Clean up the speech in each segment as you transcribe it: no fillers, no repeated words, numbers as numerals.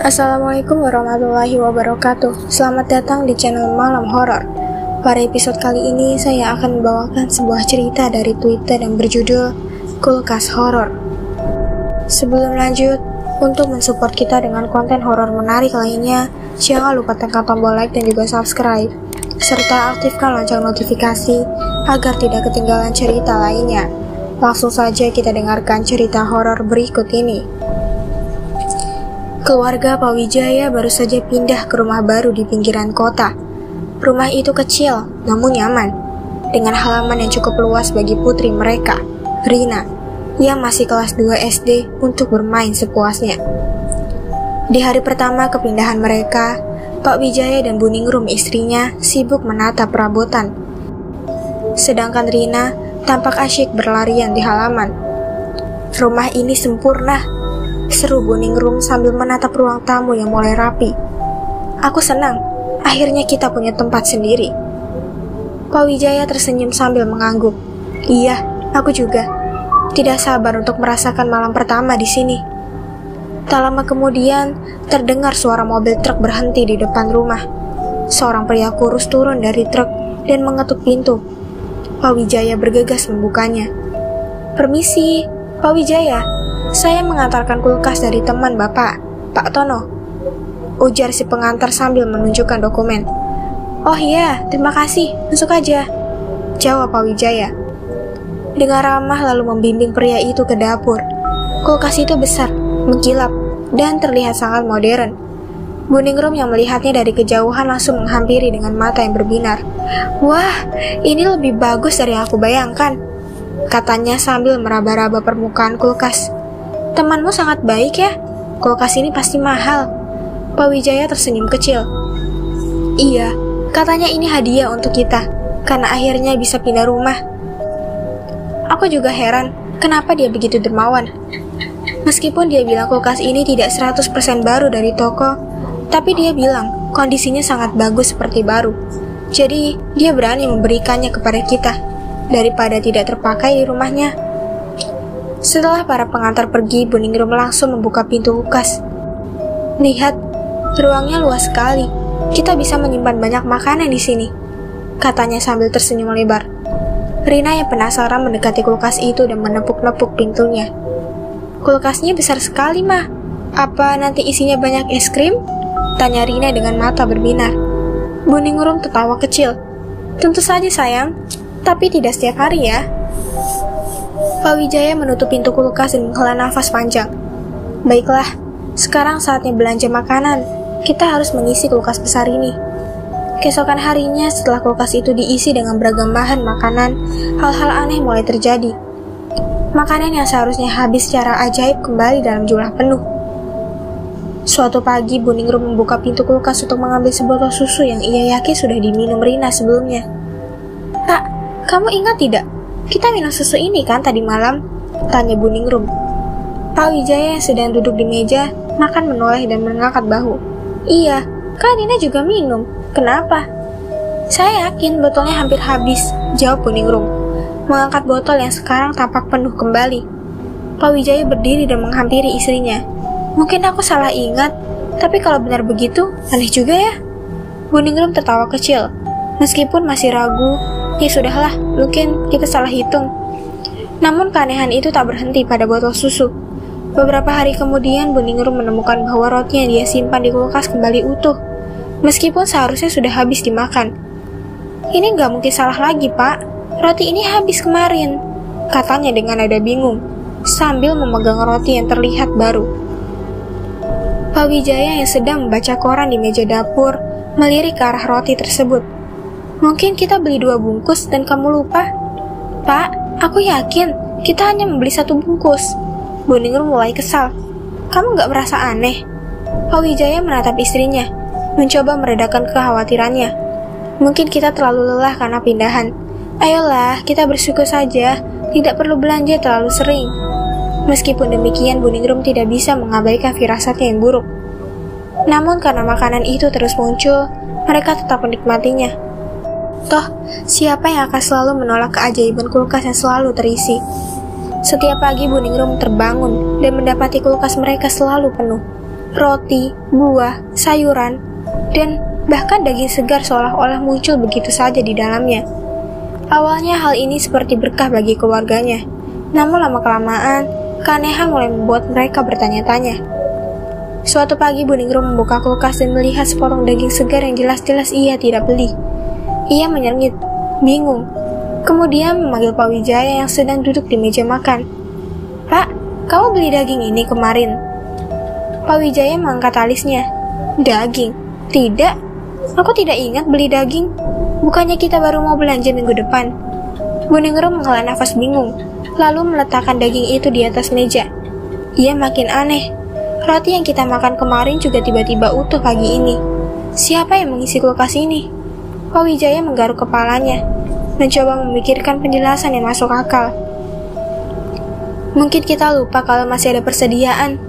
Assalamualaikum warahmatullahi wabarakatuh. Selamat datang di channel Malam Horor. Pada episode kali ini saya akan membawakan sebuah cerita dari Twitter yang berjudul Kulkas Horor. Sebelum lanjut, untuk mensupport kita dengan konten horor menarik lainnya, jangan lupa tekan tombol like dan juga subscribe, serta aktifkan lonceng notifikasi agar tidak ketinggalan cerita lainnya. Langsung saja kita dengarkan cerita horor berikut ini. Keluarga Pak Wijaya baru saja pindah ke rumah baru di pinggiran kota. Rumah itu kecil, namun nyaman, dengan halaman yang cukup luas bagi putri mereka, Rina, yang masih kelas 2 SD untuk bermain sepuasnya. Di hari pertama kepindahan mereka, Pak Wijaya dan Bu Ningrum istrinya sibuk menata perabotan. Sedangkan Rina tampak asyik berlarian di halaman. Rumah ini sempurna, seru Bu Ningrum sambil menatap ruang tamu yang mulai rapi. Aku senang, akhirnya kita punya tempat sendiri. Pak Wijaya tersenyum sambil mengangguk. Iya, aku juga. Tidak sabar untuk merasakan malam pertama di sini. Tak lama kemudian, terdengar suara mobil truk berhenti di depan rumah. Seorang pria kurus turun dari truk dan mengetuk pintu. Pak Wijaya bergegas membukanya. Permisi, Pak Wijaya. Saya mengantarkan kulkas dari teman Bapak, Pak Tono, ujar si pengantar sambil menunjukkan dokumen. Oh iya, terima kasih, masuk aja, jawab Pak Wijaya. Dengan ramah lalu membimbing pria itu ke dapur. Kulkas itu besar, mengkilap, dan terlihat sangat modern. Bu Ningrum yang melihatnya dari kejauhan langsung menghampiri dengan mata yang berbinar. Wah, ini lebih bagus dari yang aku bayangkan, katanya sambil meraba-raba permukaan kulkas. Temanmu sangat baik ya, kulkas ini pasti mahal. Pak Wijaya tersenyum kecil. Iya, katanya ini hadiah untuk kita, karena akhirnya bisa pindah rumah. Aku juga heran, kenapa dia begitu dermawan. Meskipun dia bilang kulkas ini tidak 100% baru dari toko, tapi dia bilang kondisinya sangat bagus seperti baru. Jadi, dia berani memberikannya kepada kita, daripada tidak terpakai di rumahnya. Setelah para pengantar pergi, Bu Ningrum langsung membuka pintu kulkas. Lihat, ruangnya luas sekali. Kita bisa menyimpan banyak makanan di sini, katanya sambil tersenyum lebar. Rina yang penasaran mendekati kulkas itu dan menepuk-nepuk pintunya. Kulkasnya besar sekali, Mah. Apa nanti isinya banyak es krim? Tanya Rina dengan mata berbinar. Bu Ningrum tertawa kecil. Tentu saja sayang, tapi tidak setiap hari ya. Pak Wijaya menutup pintu kulkas dan menghela nafas panjang. Baiklah, sekarang saatnya belanja makanan. Kita harus mengisi kulkas besar ini. Keesokan harinya setelah kulkas itu diisi dengan beragam bahan makanan, hal-hal aneh mulai terjadi. Makanan yang seharusnya habis secara ajaib kembali dalam jumlah penuh. Suatu pagi, Bu Ningrum membuka pintu kulkas untuk mengambil sebotol susu yang ia yakin sudah diminum Rina sebelumnya. Pak, kamu ingat tidak? Kita minum susu ini kan tadi malam? Tanya Bu Ningrum. Pak Wijaya yang sedang duduk di meja, makan menoleh dan mengangkat bahu. Iya, kan Rina juga minum. Kenapa? Saya yakin botolnya hampir habis, jawab Bu Ningrum, mengangkat botol yang sekarang tampak penuh kembali. Pak Wijaya berdiri dan menghampiri istrinya. Mungkin aku salah ingat, tapi kalau benar begitu, aneh juga ya. Bu Ningrum tertawa kecil. Meskipun masih ragu, ya sudahlah, mungkin kita salah hitung. Namun keanehan itu tak berhenti pada botol susu. Beberapa hari kemudian, Bu Ningrum menemukan bahwa roti yang dia simpan di kulkas kembali utuh, meskipun seharusnya sudah habis dimakan. Ini nggak mungkin salah lagi, Pak. Roti ini habis kemarin, katanya dengan nada bingung, sambil memegang roti yang terlihat baru. Pak Wijaya yang sedang membaca koran di meja dapur, melirik ke arah roti tersebut. Mungkin kita beli 2 bungkus dan kamu lupa? Pak, aku yakin kita hanya membeli 1 bungkus. Bu Ningrum mulai kesal. Kamu gak merasa aneh? Pak Wijaya menatap istrinya, mencoba meredakan kekhawatirannya. Mungkin kita terlalu lelah karena pindahan. Ayolah, kita bersyukur saja, tidak perlu belanja terlalu sering. Meskipun demikian, Bu Ningrum tidak bisa mengabaikan firasatnya yang buruk. Namun karena makanan itu terus muncul, mereka tetap menikmatinya. Toh, siapa yang akan selalu menolak keajaiban kulkas yang selalu terisi? Setiap pagi Bu Ningrum terbangun dan mendapati kulkas mereka selalu penuh. roti, buah, sayuran, dan bahkan daging segar seolah-olah muncul begitu saja di dalamnya. Awalnya hal ini seperti berkah bagi keluarganya, namun lama-kelamaan, keanehan mulai membuat mereka bertanya-tanya. Suatu pagi Bu Ningrum membuka kulkas dan melihat sepotong daging segar yang jelas-jelas ia tidak beli. Ia menyengit, bingung. Kemudian memanggil Pak Wijaya yang sedang duduk di meja makan. "Pak, kamu beli daging ini kemarin?" Pak Wijaya mengangkat alisnya. "Daging? Tidak, aku tidak ingat beli daging. Bukannya kita baru mau belanja minggu depan?" Bu Ningrum menghela nafas bingung, lalu meletakkan daging itu di atas meja. Ia makin aneh. Roti yang kita makan kemarin juga tiba-tiba utuh pagi ini. Siapa yang mengisi kulkas ini? Pak Wijaya menggaruk kepalanya, mencoba memikirkan penjelasan yang masuk akal. Mungkin kita lupa kalau masih ada persediaan,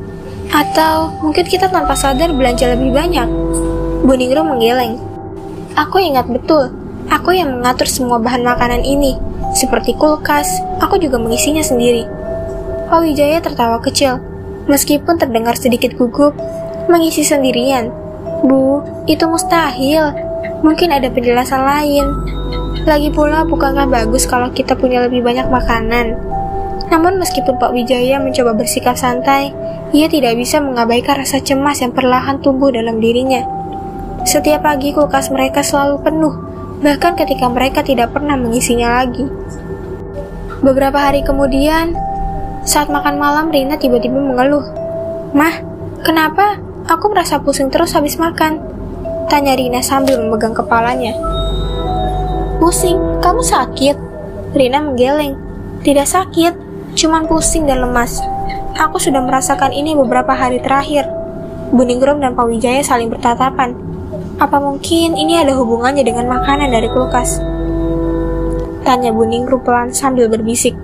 atau mungkin kita tanpa sadar belanja lebih banyak. Bu Ningrum menggeleng. Aku ingat betul, aku yang mengatur semua bahan makanan ini, seperti kulkas, aku juga mengisinya sendiri. Pak Wijaya tertawa kecil, meskipun terdengar sedikit gugup. Mengisi sendirian? Bu, itu mustahil. Mungkin ada penjelasan lain. Lagi pula, bukankah bagus kalau kita punya lebih banyak makanan? Namun meskipun Pak Wijaya mencoba bersikap santai, ia tidak bisa mengabaikan rasa cemas yang perlahan tumbuh dalam dirinya. Setiap pagi kulkas mereka selalu penuh, bahkan ketika mereka tidak pernah mengisinya lagi. Beberapa hari kemudian, saat makan malam, Rina tiba-tiba mengeluh. "Mah, kenapa? Aku merasa pusing terus habis makan," tanya Rina sambil memegang kepalanya. "Pusing? Kamu sakit?" Rina menggeleng. "Tidak sakit, cuman pusing dan lemas. Aku sudah merasakan ini beberapa hari terakhir." Bu Ningrum dan Pak Wijaya saling bertatapan. Apa mungkin ini ada hubungannya dengan makanan dari kulkas? Tanya Bu Ningrum pelan sambil berbisik.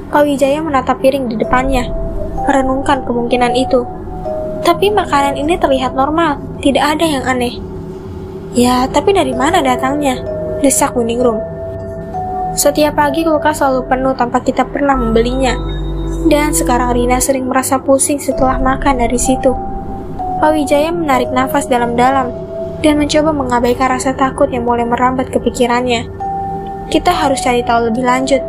Pak Wijaya menatap piring di depannya, merenungkan kemungkinan itu. Tapi makanan ini terlihat normal, tidak ada yang aneh. "Ya, tapi dari mana datangnya?" desak Bu Ningrum. "Setiap pagi kulkas selalu penuh tanpa kita pernah membelinya. Dan sekarang Rina sering merasa pusing setelah makan dari situ." Pak Wijaya menarik nafas dalam-dalam dan mencoba mengabaikan rasa takut yang mulai merambat ke pikirannya. Kita harus cari tahu lebih lanjut.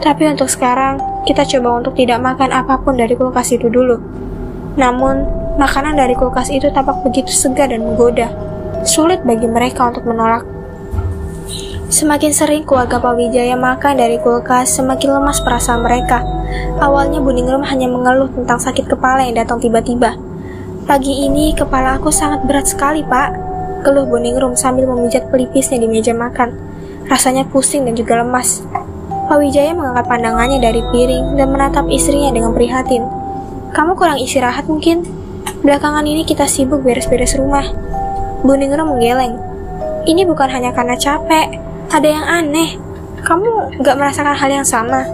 Tapi untuk sekarang, kita coba untuk tidak makan apapun dari kulkas itu dulu. Namun, makanan dari kulkas itu tampak begitu segar dan menggoda. Sulit bagi mereka untuk menolak. Semakin sering keluarga Pak Wijaya makan dari kulkas, semakin lemas perasaan mereka. Awalnya Bu Ningrum hanya mengeluh tentang sakit kepala yang datang tiba-tiba. "Pagi ini kepala aku sangat berat sekali, Pak," keluh Bu Ningrum sambil memijat pelipisnya di meja makan. Rasanya pusing dan juga lemas. Pak Wijaya mengangkat pandangannya dari piring dan menatap istrinya dengan prihatin. "Kamu kurang istirahat mungkin? Belakangan ini kita sibuk beres-beres rumah." Bu Ningrum menggeleng. "Ini bukan hanya karena capek, ada yang aneh. Kamu gak merasakan hal yang sama?"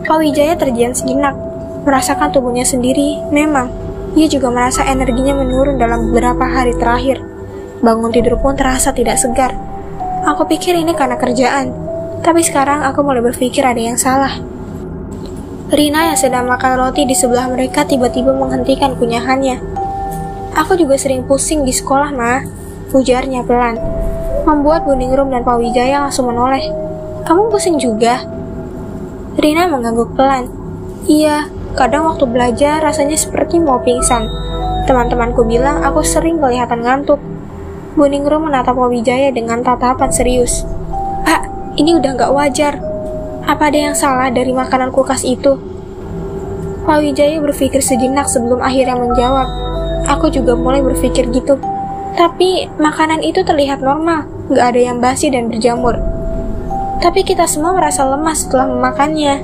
Pak Wijaya terdiam sejenak, merasakan tubuhnya sendiri. Memang, ia juga merasa energinya menurun dalam beberapa hari terakhir. Bangun tidur pun terasa tidak segar. "Aku pikir ini karena kerjaan. Tapi sekarang aku mulai berpikir ada yang salah." Rina yang sedang makan roti di sebelah mereka tiba-tiba menghentikan kunyahannya. "Aku juga sering pusing di sekolah, Ma," ujarnya pelan. Membuat Bu Ningrum dan Pak Wijaya langsung menoleh. "Kamu pusing juga?" Rina mengangguk pelan. "Iya, kadang waktu belajar rasanya seperti mau pingsan. Teman-temanku bilang aku sering kelihatan ngantuk." Bu Ningrum menatap Pak Wijaya dengan tatapan serius. "Pak, ini udah gak wajar. Apa ada yang salah dari makanan kulkas itu?" Pak Wijaya berpikir sejenak sebelum akhirnya menjawab. "Aku juga mulai berpikir gitu. Tapi makanan itu terlihat normal, gak ada yang basi dan berjamur. Tapi kita semua merasa lemas setelah memakannya.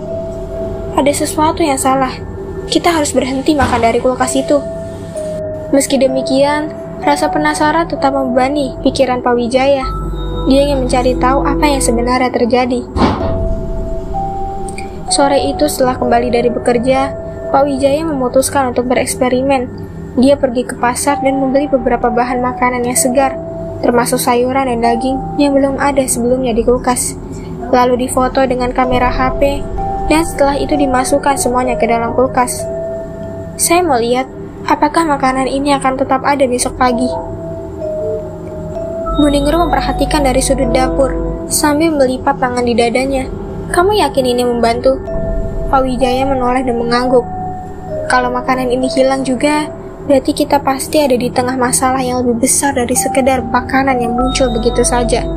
Ada sesuatu yang salah. Kita harus berhenti makan dari kulkas itu." Meski demikian, rasa penasaran tetap membebani pikiran Pak Wijaya. Dia ingin mencari tahu apa yang sebenarnya terjadi. Sore itu setelah kembali dari bekerja, Pak Wijaya memutuskan untuk bereksperimen. Dia pergi ke pasar dan membeli beberapa bahan makanan yang segar, termasuk sayuran dan daging yang belum ada sebelumnya di kulkas. Lalu difoto dengan kamera HP, dan setelah itu dimasukkan semuanya ke dalam kulkas. "Saya mau lihat Apakah makanan ini akan tetap ada besok pagi? Bu Ningrum memperhatikan dari sudut dapur, sambil melipat tangan di dadanya. Kamu yakin ini membantu? Pak Wijaya menoleh dan mengangguk. Kalau makanan ini hilang juga, berarti kita pasti ada di tengah masalah yang lebih besar dari sekedar makanan yang muncul begitu saja.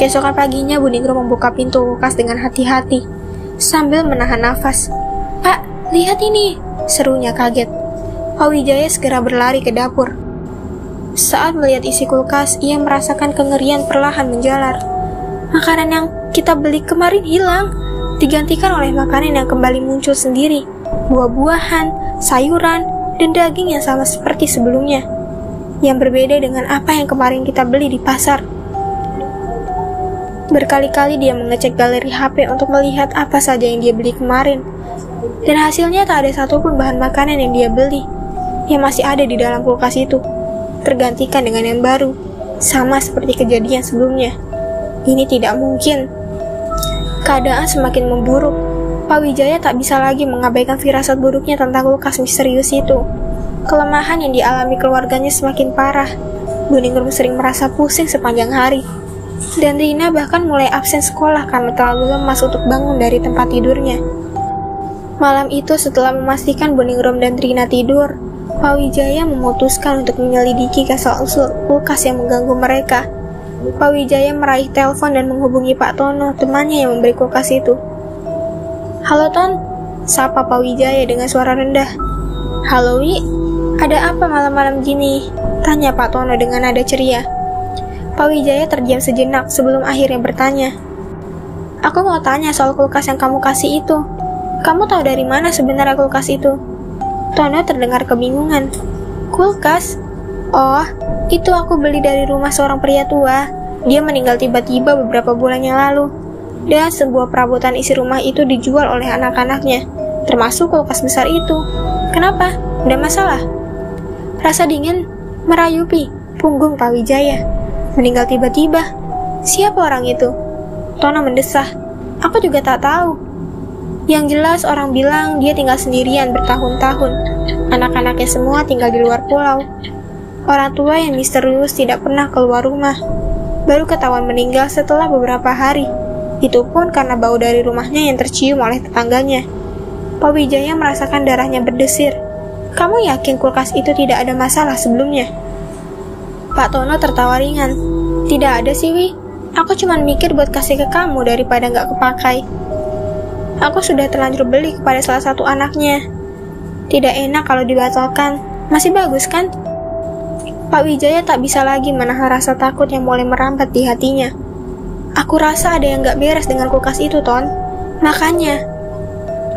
Keesokan paginya, Bu Ningrum membuka pintu kulkas dengan hati-hati, sambil menahan nafas. Pak, lihat ini, serunya kaget. Pak Wijaya segera berlari ke dapur. Saat melihat isi kulkas, ia merasakan kengerian perlahan menjalar. Makanan yang kita beli kemarin hilang, digantikan oleh makanan yang kembali muncul sendiri. Buah-buahan, sayuran, dan daging yang sama seperti sebelumnya, yang berbeda dengan apa yang kemarin kita beli di pasar. Berkali-kali dia mengecek galeri HP untuk melihat apa saja yang dia beli kemarin, dan hasilnya tak ada satupun bahan makanan yang dia beli yang masih ada di dalam kulkas itu, tergantikan dengan yang baru, sama seperti kejadian sebelumnya. Ini tidak mungkin. Keadaan semakin memburuk. Pak Wijaya tak bisa lagi mengabaikan firasat buruknya tentang kulkas misterius itu. Kelemahan yang dialami keluarganya semakin parah. Bu Ningrum sering merasa pusing sepanjang hari. Dan Rina bahkan mulai absen sekolah karena terlalu lemas untuk bangun dari tempat tidurnya. Malam itu setelah memastikan Bu Ningrum dan Rina tidur, Pak Wijaya memutuskan untuk menyelidiki asal-usul kulkas yang mengganggu mereka. Pak Wijaya meraih telepon dan menghubungi Pak Tono, temannya yang memberi kulkas itu. Halo Ton, sapa Pak Wijaya dengan suara rendah. Halo Wi, ada apa malam-malam gini? Tanya Pak Tono dengan nada ceria. Pak Wijaya terdiam sejenak sebelum akhirnya bertanya. Aku mau tanya soal kulkas yang kamu kasih itu. Kamu tahu dari mana sebenarnya kulkas itu? Tono terdengar kebingungan. Kulkas? Oh, itu aku beli dari rumah seorang pria tua. Dia meninggal tiba-tiba beberapa bulan yang lalu. Dan sebuah perabotan isi rumah itu dijual oleh anak-anaknya, termasuk kulkas besar itu. Kenapa? Ada masalah? Rasa dingin merayupi punggung Pak Wijaya. Meninggal tiba-tiba. Siapa orang itu? Tono mendesah. Aku juga tak tahu. Yang jelas orang bilang dia tinggal sendirian bertahun-tahun. Anak-anaknya semua tinggal di luar pulau. Orang tua yang misterius tidak pernah keluar rumah. Baru ketahuan meninggal setelah beberapa hari. Itu pun karena bau dari rumahnya yang tercium oleh tetangganya. Pak Wijaya merasakan darahnya berdesir. Kamu yakin kulkas itu tidak ada masalah sebelumnya? Pak Tono tertawa ringan. Tidak ada sih, Wi. Aku cuma mikir buat kasih ke kamu daripada nggak kepakai. Aku sudah terlanjur beli kepada salah satu anaknya. Tidak enak kalau dibatalkan. Masih bagus kan? Pak Wijaya tak bisa lagi menahan rasa takut yang mulai merambat di hatinya. Aku rasa ada yang nggak beres dengan kulkas itu, Ton. Makanya,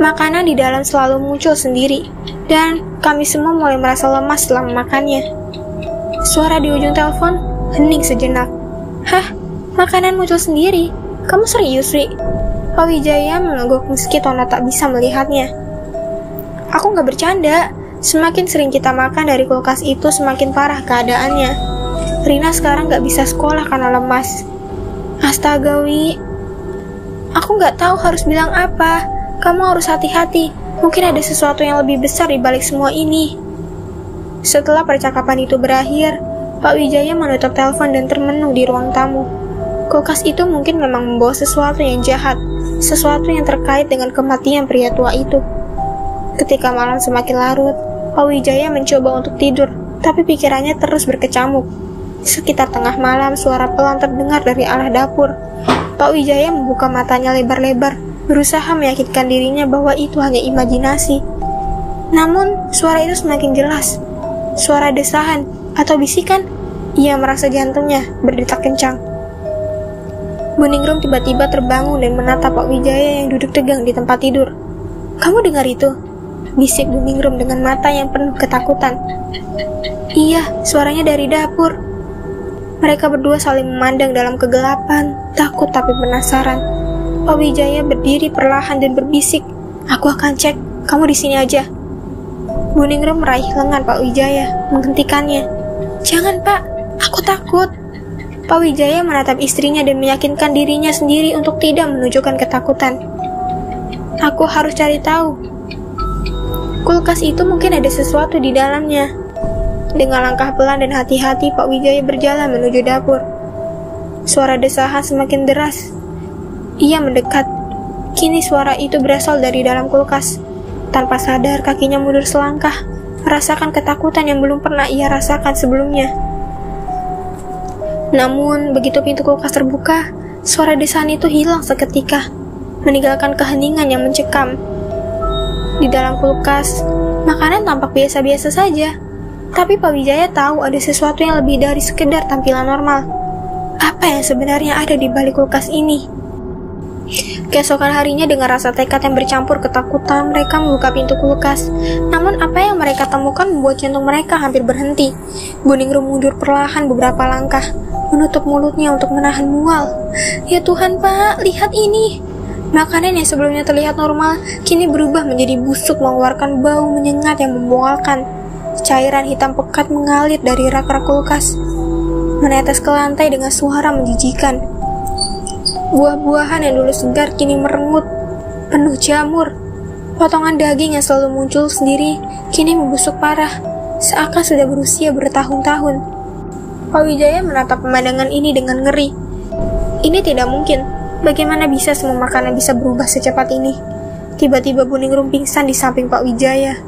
makanan di dalam selalu muncul sendiri. Dan kami semua mulai merasa lemas setelah memakannya. Suara di ujung telepon hening sejenak. Hah? Makanan muncul sendiri? Kamu serius, Ri? Pak Wijaya mengangguk meski Tono tak bisa melihatnya. Aku nggak bercanda. Semakin sering kita makan dari kulkas itu, semakin parah keadaannya. Rina sekarang nggak bisa sekolah karena lemas. Astaga, Wi. Aku nggak tahu harus bilang apa. Kamu harus hati-hati. Mungkin ada sesuatu yang lebih besar di balik semua ini. Setelah percakapan itu berakhir, Pak Wijaya menutup telepon dan termenung di ruang tamu. Kulkas itu mungkin memang membawa sesuatu yang jahat, sesuatu yang terkait dengan kematian pria tua itu. Ketika malam semakin larut, Pak Wijaya mencoba untuk tidur, tapi pikirannya terus berkecamuk. Sekitar tengah malam, suara pelan terdengar dari arah dapur. Pak Wijaya membuka matanya lebar-lebar, berusaha meyakinkan dirinya bahwa itu hanya imajinasi. Namun, suara itu semakin jelas. Suara desahan atau bisikan. Ia merasa jantungnya berdetak kencang. Bu Ningrum tiba-tiba terbangun dan menatap Pak Wijaya yang duduk tegang di tempat tidur. Kamu dengar itu? Bisik Bu Ningrum dengan mata yang penuh ketakutan. Iya, suaranya dari dapur. Mereka berdua saling memandang dalam kegelapan, takut tapi penasaran. Pak Wijaya berdiri perlahan dan berbisik, aku akan cek, kamu di sini aja. Bu Ningrum meraih lengan Pak Wijaya, menghentikannya. Jangan, Pak, aku takut. Pak Wijaya menatap istrinya dan meyakinkan dirinya sendiri untuk tidak menunjukkan ketakutan. Aku harus cari tahu. Kulkas itu mungkin ada sesuatu di dalamnya. Dengan langkah pelan dan hati-hati, Pak Wijaya berjalan menuju dapur. Suara desahan semakin deras. Ia mendekat. Kini suara itu berasal dari dalam kulkas. Tanpa sadar, kakinya mundur selangkah, merasakan ketakutan yang belum pernah ia rasakan sebelumnya. Namun, begitu pintu kulkas terbuka, suara desahan itu hilang seketika, meninggalkan keheningan yang mencekam. Di dalam kulkas, makanan tampak biasa-biasa saja. Tapi Pak Wijaya tahu ada sesuatu yang lebih dari sekedar tampilan normal. Apa yang sebenarnya ada di balik kulkas ini? Keesokan harinya dengan rasa tekad yang bercampur ketakutan, mereka membuka pintu kulkas. Namun apa yang mereka temukan membuat jantung mereka hampir berhenti. Buningrum mundur perlahan beberapa langkah, menutup mulutnya untuk menahan mual. Ya Tuhan Pak, lihat ini. Makanan yang sebelumnya terlihat normal, kini berubah menjadi busuk, mengeluarkan bau menyengat yang memualkan. Cairan hitam pekat mengalir dari rak-rak kulkas, menetes ke lantai dengan suara menjijikan. Buah-buahan yang dulu segar kini merengut, penuh jamur. Potongan daging yang selalu muncul sendiri kini membusuk parah, seakan sudah berusia bertahun-tahun. Pak Wijaya menatap pemandangan ini dengan ngeri. Ini tidak mungkin. Bagaimana bisa semua makanan bisa berubah secepat ini? Tiba-tiba Buningrum pingsan di samping Pak Wijaya.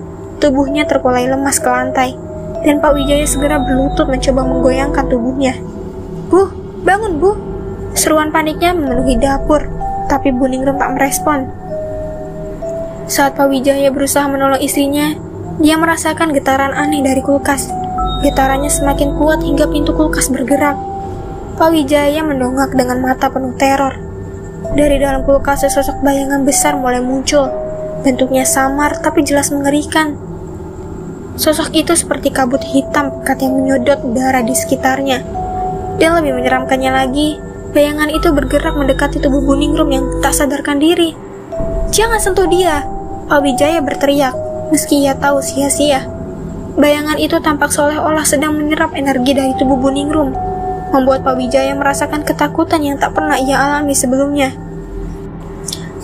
Tubuhnya terkulai lemas ke lantai, dan Pak Wijaya segera berlutut mencoba menggoyangkan tubuhnya. "Bu, bangun Bu!" Seruan paniknya memenuhi dapur, tapi Buningrum tak merespon. Saat Pak Wijaya berusaha menolong istrinya, dia merasakan getaran aneh dari kulkas. Getarannya semakin kuat hingga pintu kulkas bergerak. Pak Wijaya mendongak dengan mata penuh teror. Dari dalam kulkas sesosok bayangan besar mulai muncul. Bentuknya samar tapi jelas mengerikan. Sosok itu seperti kabut hitam pekat yang menyodot udara di sekitarnya. Dan lebih menyeramkannya lagi, bayangan itu bergerak mendekati tubuh Buningrum yang tak sadarkan diri. "Jangan sentuh dia!" Pak Wijaya berteriak, meski ia tahu sia-sia. Bayangan itu tampak seolah-olah sedang menyerap energi dari tubuh Buningrum, membuat Pak Wijaya merasakan ketakutan yang tak pernah ia alami sebelumnya.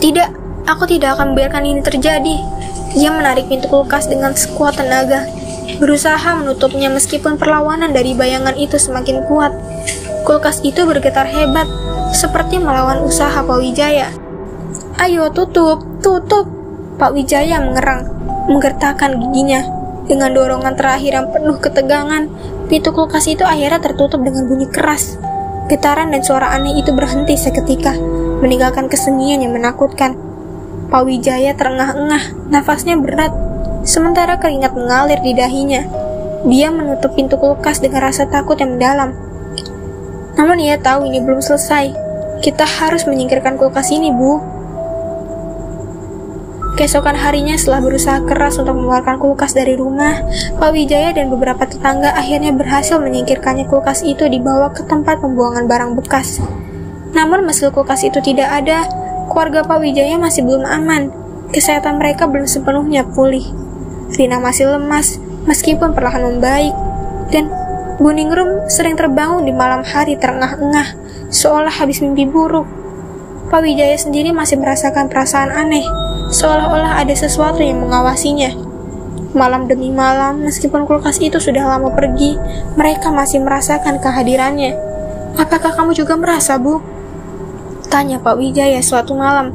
"Tidak, aku tidak akan membiarkan ini terjadi." Ia menarik pintu kulkas dengan sekuat tenaga, berusaha menutupnya meskipun perlawanan dari bayangan itu semakin kuat. Kulkas itu bergetar hebat, seperti melawan usaha Pak Wijaya. "Ayo, tutup, tutup!" Pak Wijaya mengerang, menggertakkan giginya. Dengan dorongan terakhir yang penuh ketegangan, pintu kulkas itu akhirnya tertutup dengan bunyi keras. Getaran dan suara aneh itu berhenti seketika, meninggalkan kesunyian yang menakutkan. Pak Wijaya terengah-engah, nafasnya berat, sementara keringat mengalir di dahinya. Dia menutup pintu kulkas dengan rasa takut yang mendalam. Namun ia tahu ini belum selesai. Kita harus menyingkirkan kulkas ini, Bu. Keesokan harinya setelah berusaha keras untuk mengeluarkan kulkas dari rumah, Pak Wijaya dan beberapa tetangga akhirnya berhasil menyingkirkannya. Kulkas itu dibawa ke tempat pembuangan barang bekas. Namun meski kulkas itu tidak ada, keluarga Pak Wijaya masih belum aman. Kesehatan mereka belum sepenuhnya pulih. Rina masih lemas, meskipun perlahan membaik. Dan Buningrum sering terbangun di malam hari terengah-engah, seolah habis mimpi buruk. Pak Wijaya sendiri masih merasakan perasaan aneh, seolah-olah ada sesuatu yang mengawasinya. Malam demi malam, meskipun kulkas itu sudah lama pergi, mereka masih merasakan kehadirannya. "Apakah kamu juga merasa, Bu?" tanya Pak Wijaya suatu malam,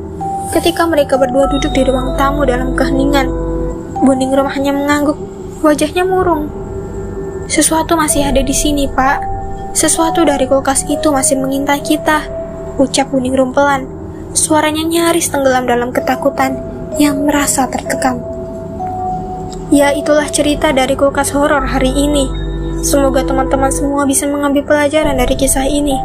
ketika mereka berdua duduk di ruang tamu dalam keheningan. Buningrum hanya mengangguk, wajahnya murung. "Sesuatu masih ada di sini, Pak. Sesuatu dari kulkas itu masih mengintai kita," ucap Buningrum pelan. Suaranya nyaris tenggelam dalam ketakutan yang merasa terkekang. Ya, itulah cerita dari kulkas horor hari ini. Semoga teman-teman semua bisa mengambil pelajaran dari kisah ini.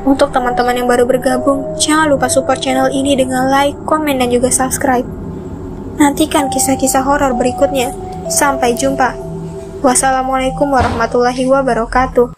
Untuk teman-teman yang baru bergabung, jangan lupa support channel ini dengan like, komen, dan juga subscribe. Nantikan kisah-kisah horor berikutnya. Sampai jumpa. Wassalamualaikum warahmatullahi wabarakatuh.